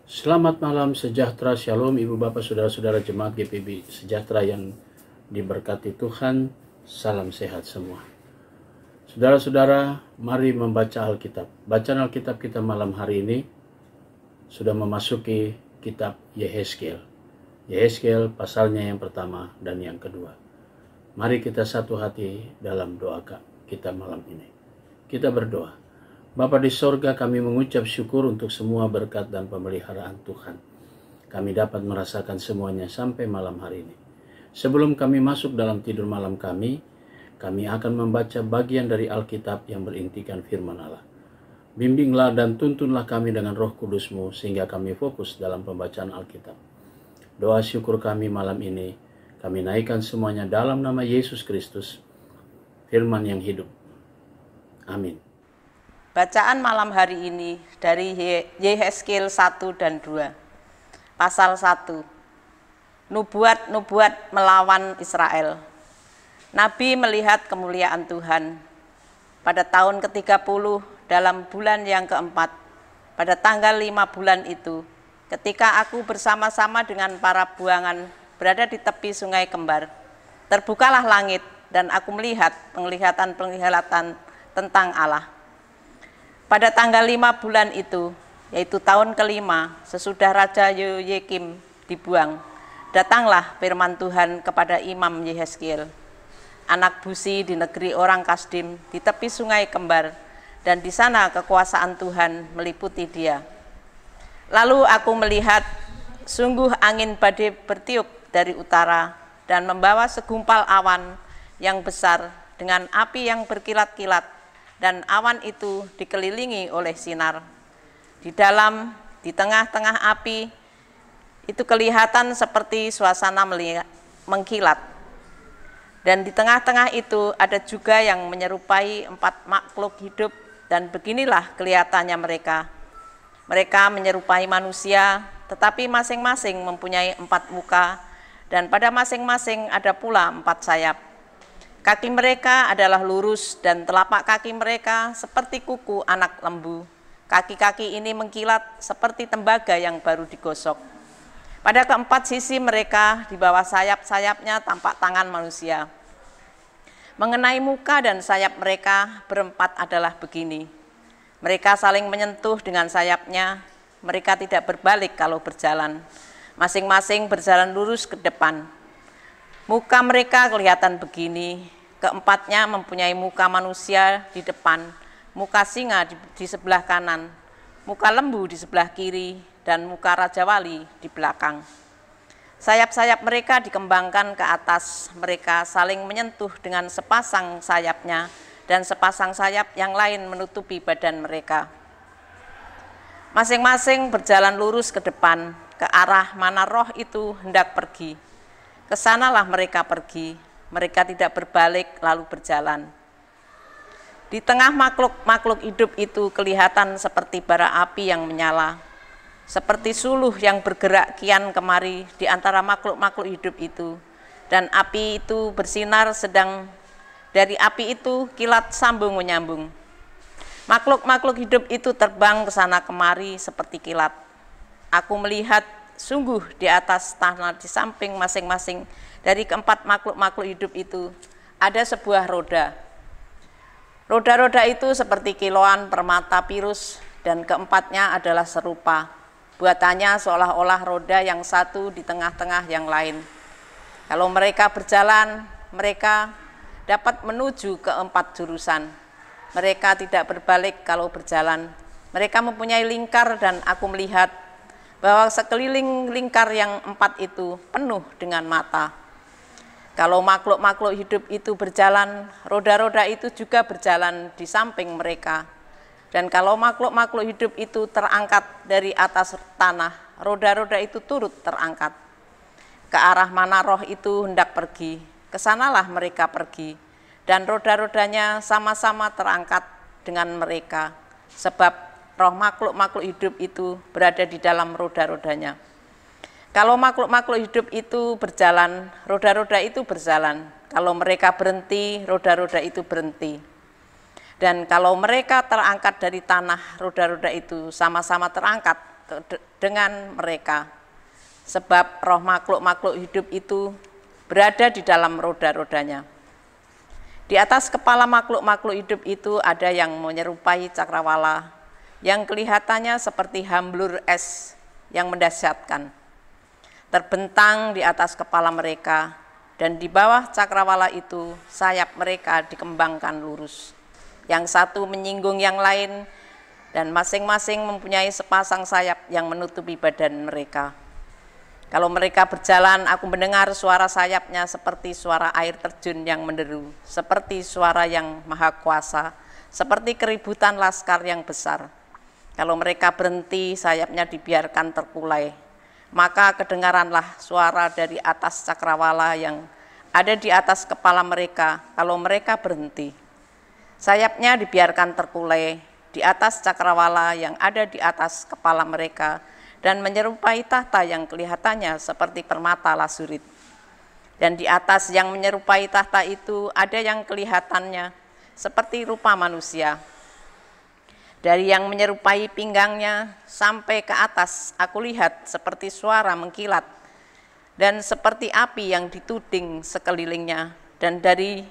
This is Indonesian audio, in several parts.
Selamat malam, sejahtera, shalom Ibu Bapak Saudara-saudara Jemaat GPB Sejahtera yang diberkati Tuhan. Salam sehat semua. Saudara-saudara, mari membaca Alkitab. Bacaan Alkitab kita malam hari ini sudah memasuki kitab Yehezkiel. Yehezkiel pasalnya yang pertama dan yang kedua. Mari kita satu hati dalam doa kita malam ini. Kita berdoa. Bapa di sorga, kami mengucap syukur untuk semua berkat dan pemeliharaan Tuhan. Kami dapat merasakan semuanya sampai malam hari ini. Sebelum kami masuk dalam tidur malam kami akan membaca bagian dari Alkitab yang berintikan firman Allah. Bimbinglah dan tuntunlah kami dengan Roh Kudus-Mu sehingga kami fokus dalam pembacaan Alkitab. Doa syukur kami malam ini, kami naikkan semuanya dalam nama Yesus Kristus, firman yang hidup. Amin. Bacaan malam hari ini dari Yehezkiel 1 dan 2. Pasal 1. Nubuat melawan Israel. Nabi melihat kemuliaan Tuhan. Pada tahun ke-30 dalam bulan yang keempat, pada tanggal 5 bulan itu, ketika aku bersama-sama dengan para buangan berada di tepi sungai Kembar, terbukalah langit dan aku melihat penglihatan tentang Allah. Pada tanggal 5 bulan itu, yaitu tahun kelima, sesudah Raja Yoyakim dibuang, datanglah firman Tuhan kepada Imam Yehezkiel, anak Buzi di negeri orang Kasdim, di tepi sungai Kembar, dan di sana kekuasaan Tuhan meliputi dia. Lalu aku melihat, sungguh angin badai bertiup dari utara, dan membawa segumpal awan yang besar dengan api yang berkilat-kilat, dan awan itu dikelilingi oleh sinar. Di tengah-tengah api itu kelihatan seperti suasana mengkilat. Dan di tengah-tengah itu ada juga yang menyerupai 4 makhluk hidup, dan beginilah kelihatannya mereka. Mereka menyerupai manusia, tetapi masing-masing mempunyai 4 muka, dan pada masing-masing ada pula 4 sayap. Kaki mereka adalah lurus dan telapak kaki mereka seperti kuku anak lembu. Kaki-kaki ini mengkilat seperti tembaga yang baru digosok. Pada keempat sisi mereka di bawah sayap-sayapnya tampak tangan manusia. Mengenai muka dan sayap mereka berempat adalah begini. Mereka saling menyentuh dengan sayapnya. Mereka tidak berbalik kalau berjalan. Masing-masing berjalan lurus ke depan. Muka mereka kelihatan begini, keempatnya mempunyai muka manusia di depan, muka singa di sebelah kanan, muka lembu di sebelah kiri, dan muka Raja Wali di belakang. Sayap-sayap mereka dikembangkan ke atas, mereka saling menyentuh dengan sepasang sayapnya, dan sepasang sayap yang lain menutupi badan mereka. Masing-masing berjalan lurus ke depan, ke arah mana roh itu hendak pergi. Kesanalah mereka pergi, mereka tidak berbalik lalu berjalan. Di tengah makhluk hidup itu kelihatan seperti bara api yang menyala, seperti suluh yang bergerak kian kemari di antara makhluk-makhluk hidup itu. Dan api itu bersinar, sedang dari api itu kilat sambung menyambung. Makhluk-makhluk hidup itu terbang ke sana kemari seperti kilat. Aku melihat sungguh di atas tanah di samping masing-masing dari keempat makhluk-makhluk hidup itu ada sebuah roda. Roda-roda itu seperti kiloan permata pirus dan keempatnya adalah serupa. Buatannya seolah-olah roda yang satu di tengah-tengah yang lain. Kalau mereka berjalan, mereka dapat menuju ke 4 jurusan. Mereka tidak berbalik kalau berjalan. Mereka mempunyai lingkar dan aku melihat bahwa sekeliling lingkar yang 4 itu penuh dengan mata. Kalau makhluk-makhluk hidup itu berjalan, roda-roda itu juga berjalan di samping mereka. Dan kalau makhluk-makhluk hidup itu terangkat dari atas tanah, roda-roda itu turut terangkat. Ke arah mana roh itu hendak pergi, kesanalah mereka pergi. Dan roda-rodanya sama-sama terangkat dengan mereka, sebab roh makhluk-makhluk hidup itu berada di dalam roda-rodanya. Kalau makhluk-makhluk hidup itu berjalan, roda-roda itu berjalan. Kalau mereka berhenti, roda-roda itu berhenti. Dan kalau mereka terangkat dari tanah, roda-roda itu sama-sama terangkat dengan mereka. Sebab roh makhluk-makhluk hidup itu berada di dalam roda-rodanya. Di atas kepala makhluk-makhluk hidup itu ada yang menyerupai cakrawala, yang kelihatannya seperti hamblur es yang mendahsyatkan. Terbentang di atas kepala mereka, dan di bawah cakrawala itu sayap mereka dikembangkan lurus. Yang satu menyinggung yang lain, dan masing-masing mempunyai sepasang sayap yang menutupi badan mereka. Kalau mereka berjalan, aku mendengar suara sayapnya seperti suara air terjun yang menderu, seperti suara yang maha kuasa, seperti keributan laskar yang besar. Kalau mereka berhenti, sayapnya dibiarkan terkulai. Maka kedengaranlah suara dari atas cakrawala yang ada di atas kepala mereka kalau mereka berhenti. Sayapnya dibiarkan terkulai di atas cakrawala yang ada di atas kepala mereka, dan menyerupai tahta yang kelihatannya seperti permata lazurit. Dan di atas yang menyerupai tahta itu ada yang kelihatannya seperti rupa manusia. Dari yang menyerupai pinggangnya sampai ke atas aku lihat seperti suara mengkilat dan seperti api yang dituding sekelilingnya. Dan dari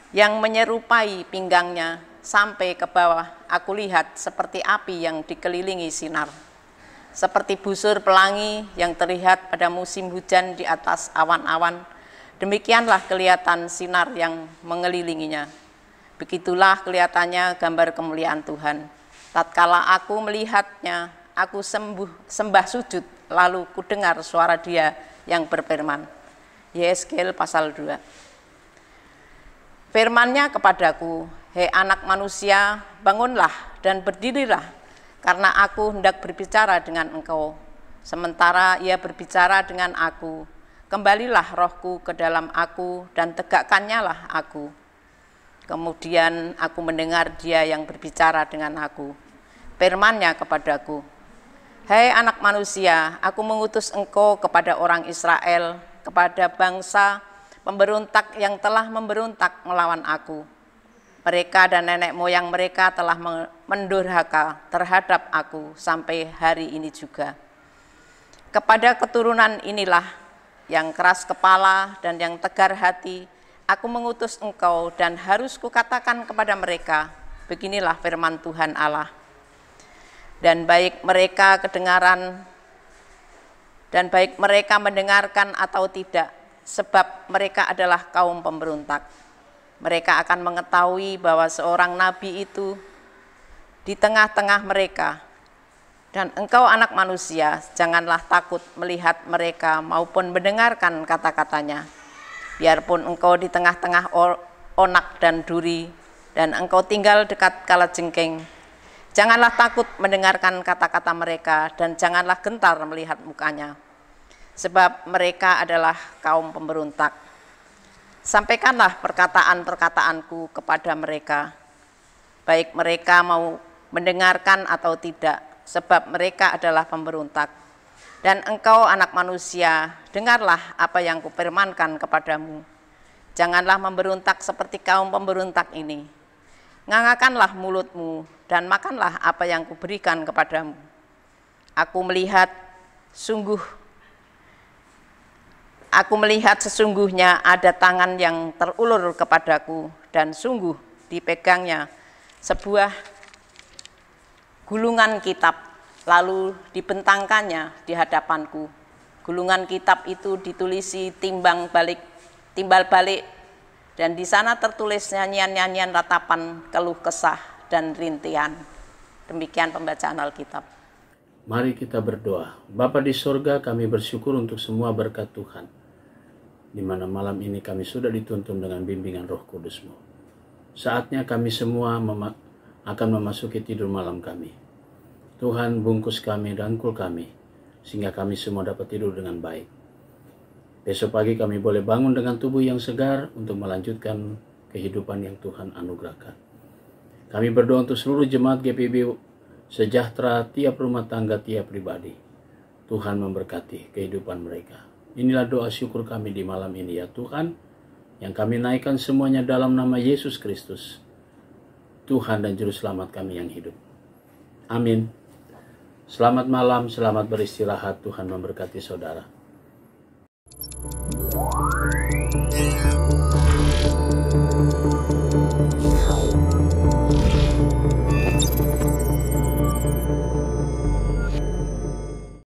yang menyerupai pinggangnya sampai ke bawah aku lihat seperti api yang dikelilingi sinar, seperti busur pelangi yang terlihat pada musim hujan di atas awan-awan. Demikianlah kelihatan sinar yang mengelilinginya. Begitulah kelihatannya gambar kemuliaan Tuhan. Tatkala aku melihatnya, aku sembah sujud, lalu kudengar suara Dia yang berfirman. Yeskel pasal 2. Firman-Nya kepadaku, hei anak manusia, bangunlah dan berdirilah, karena aku hendak berbicara dengan engkau. Sementara Ia berbicara dengan aku, kembalilah rohku ke dalam aku dan tegakkannya lah aku. Kemudian aku mendengar Dia yang berbicara dengan aku. Firman-Nya kepadaku, hei anak manusia, aku mengutus engkau kepada orang Israel, kepada bangsa pemberontak yang telah memberontak melawan aku. Mereka dan nenek moyang mereka telah mendurhaka terhadap aku sampai hari ini juga. Kepada keturunan inilah yang keras kepala dan yang tegar hati, aku mengutus engkau, dan harus kukatakan kepada mereka, beginilah firman Tuhan Allah. Dan baik mereka mendengarkan atau tidak, sebab mereka adalah kaum pemberontak. Mereka akan mengetahui bahwa seorang nabi itu di tengah-tengah mereka. Dan engkau anak manusia, janganlah takut melihat mereka maupun mendengarkan kata-katanya. Biarpun engkau di tengah-tengah onak dan duri, dan engkau tinggal dekat kalajengking, janganlah takut mendengarkan kata-kata mereka, dan janganlah gentar melihat mukanya. Sebab mereka adalah kaum pemberontak. Sampaikanlah perkataan-perkataanku kepada mereka, baik mereka mau mendengarkan atau tidak, sebab mereka adalah pemberontak. Dan engkau anak manusia, dengarlah apa yang kupirmankan kepadamu. Janganlah memberontak seperti kaum pemberontak ini. Ngangakanlah mulutmu dan makanlah apa yang kuberikan kepadamu. Aku melihat sesungguhnya ada tangan yang terulur kepadaku, dan sungguh dipegangnya sebuah gulungan kitab, lalu dibentangkannya di hadapanku. Gulungan kitab itu ditulisi timbal balik, dan di sana tertulis nyanyian-nyanyian ratapan, keluh kesah, dan rintihan. Demikian pembacaan Alkitab. Mari kita berdoa. Bapa di sorga, kami bersyukur untuk semua berkat Tuhan, di mana malam ini kami sudah dituntun dengan bimbingan Roh Kudus-Mu. Saatnya kami semua akan memasuki tidur malam kami. Tuhan, bungkus kami, rangkul kami, sehingga kami semua dapat tidur dengan baik. Besok pagi kami boleh bangun dengan tubuh yang segar untuk melanjutkan kehidupan yang Tuhan anugerahkan. Kami berdoa untuk seluruh jemaat GPIB sejahtera, tiap rumah tangga, tiap pribadi. Tuhan memberkati kehidupan mereka. Inilah doa syukur kami di malam ini ya Tuhan, yang kami naikkan semuanya dalam nama Yesus Kristus, Tuhan dan Juru Selamat kami yang hidup. Amin. Selamat malam, selamat beristirahat. Tuhan memberkati saudara.